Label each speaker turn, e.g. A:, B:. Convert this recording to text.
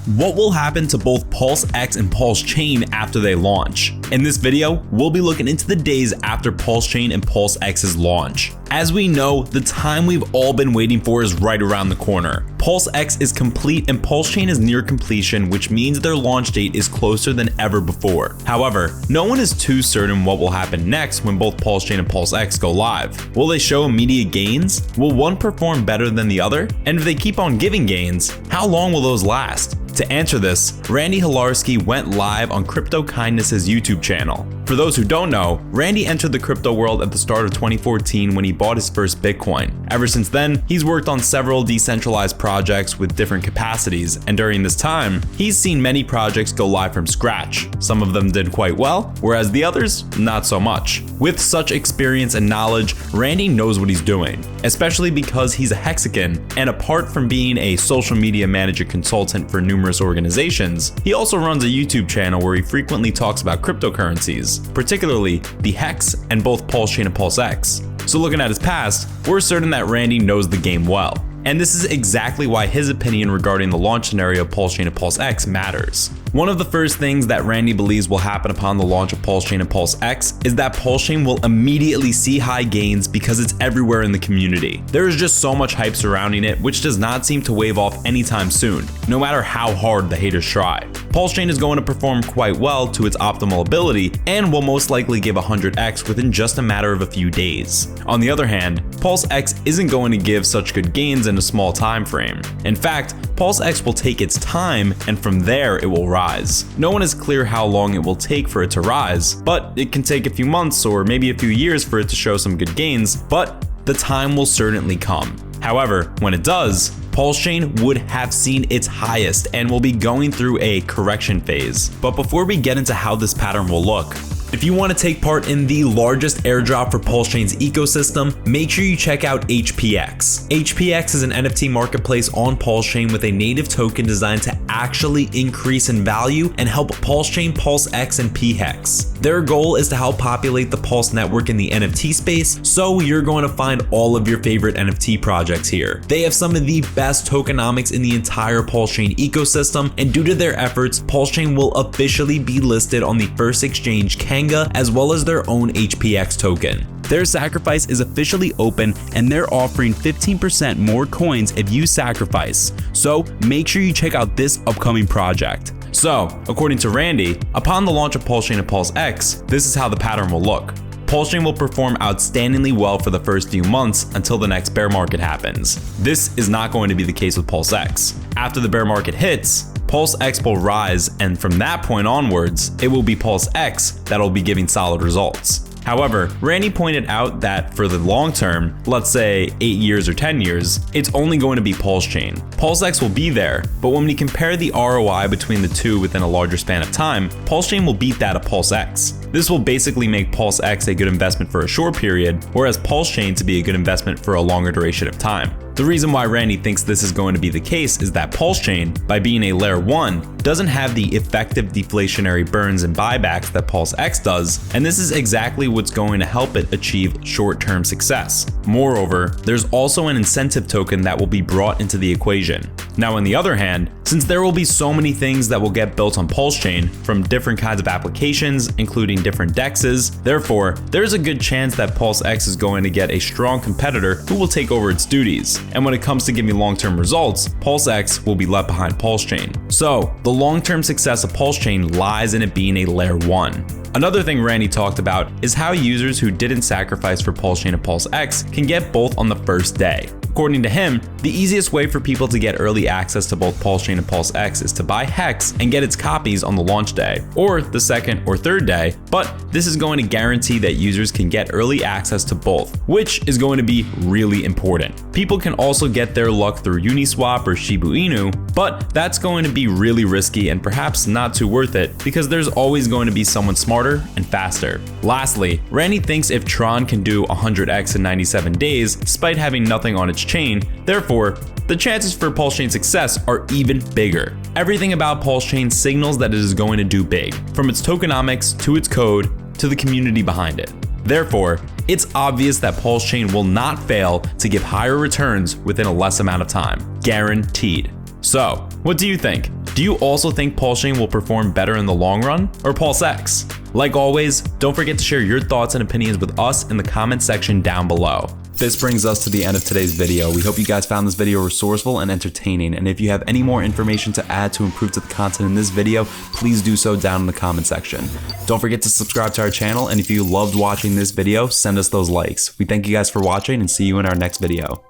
A: what will happen to both PulseX and PulseChain after they launch. In this video, we'll be looking into the days after PulseChain and PulseX's launch. As we know, the time we've all been waiting for is right around the corner. PulseX is complete and PulseChain is near completion, which means their launch date is closer than ever before. However, no one is too certain what will happen next when both PulseChain and PulseX go live. Will they show immediate gains? Will one perform better than the other? And if they keep on giving gains, how long will those last? To answer this, Randy Hilarski went live on Crypto Kindness's YouTube channel. For those who don't know, Randy entered the crypto world at the start of 2014 when he bought his first Bitcoin. Ever since then, he's worked on several decentralized projects with different capacities, and during this time, he's seen many projects go live from scratch. Some of them did quite well, whereas the others, not so much. With such experience and knowledge, Randy knows what he's doing, especially because he's a Hexican, and apart from being a social media manager consultant for numerous organizations, he also runs a YouTube channel where he frequently talks about cryptocurrencies, particularly the Hex and both PulseChain and PulseX. So looking at his past, we're certain that Randy knows the game well. And this is exactly why his opinion regarding the launch scenario of PulseChain and PulseX matters. One of the first things that Randy believes will happen upon the launch of PulseChain and PulseX is that PulseChain will immediately see high gains because it's everywhere in the community. There is just so much hype surrounding it, which does not seem to wave off anytime soon, no matter how hard the haters try. PulseChain is going to perform quite well to its optimal ability and will most likely give 100x within just a matter of a few days. On the other hand, PulseX isn't going to give such good gains in a small time frame. In fact, PulseX will take its time and from there it will rise. No one is clear how long it will take for it to rise, but it can take a few months or maybe a few years for it to show some good gains, but the time will certainly come. However, when it does, PulseChain would have seen its highest and will be going through a correction phase. But before we get into how this pattern will look, if you want to take part in the largest airdrop for PulseChain's ecosystem, make sure you check out HPX. HPX is an NFT marketplace on PulseChain with a native token designed to actually increase in value and help PulseChain, PulseX, and PHEX. Their goal is to help populate the Pulse network in the NFT space, so you're going to find all of your favorite NFT projects here. They have some of the best tokenomics in the entire PulseChain ecosystem, and due to their efforts, PulseChain will officially be listed on the first exchange Kanga, as well as their own HPX token. Their sacrifice is officially open and they're offering 15% more coins if you sacrifice. So make sure you check out this upcoming project. So, according to Randy, upon the launch of PulseChain and PulseX, this is how the pattern will look. PulseChain will perform outstandingly well for the first few months until the next bear market happens. This is not going to be the case with PulseX. After the bear market hits, PulseX will rise, and from that point onwards, it will be PulseX that'll be giving solid results. However, Randy pointed out that for the long term, let's say 8 years or 10 years, it's only going to be PulseChain. PulseX will be there, but when we compare the ROI between the two within a larger span of time, PulseChain will beat that of PulseX. This will basically make PulseX a good investment for a short period, whereas PulseChain to be a good investment for a longer duration of time. The reason why Randy thinks this is going to be the case is that PulseChain, by being a layer 1, doesn't have the effective deflationary burns and buybacks that PulseX does, and this is exactly what's going to help it achieve short-term success. Moreover, there's also an incentive token that will be brought into the equation. Now, on the other hand, since there will be so many things that will get built on PulseChain from different kinds of applications, including different dexes, therefore, there's a good chance that PulseX is going to get a strong competitor who will take over its duties. And when it comes to giving long-term results, PulseX will be left behind PulseChain. So, the long-term success of PulseChain lies in it being a layer 1. Another thing Randy talked about is how users who didn't sacrifice for PulseChain and PulseX can get both on the first day. According to him, the easiest way for people to get early access to both PulseChain and PulseX is to buy Hex and get its copies on the launch day, or the second or third day, but this is going to guarantee that users can get early access to both, which is going to be really important. People can also get their luck through Uniswap or Shiba Inu, but that's going to be really risky and perhaps not too worth it because there's always going to be someone smarter and faster. Lastly, Randy thinks if Tron can do 100x in 97 days despite having nothing on its chain, therefore, the chances for PulseChain success are even bigger. Everything about PulseChain signals that it is going to do big, from its tokenomics to its code to the community behind it. Therefore, it's obvious that PulseChain will not fail to give higher returns within a less amount of time. Guaranteed. So, what do you think? Do you also think PulseChain will perform better in the long run, or PulseX? Like always, don't forget to share your thoughts and opinions with us in the comment section down below. This brings us to the end of today's video. We hope you guys found this video resourceful and entertaining, and if you have any more information to add to improve to the content in this video, please do so down in the comment section. Don't forget to subscribe to our channel, and if you loved watching this video, send us those likes. We thank you guys for watching and see you in our next video.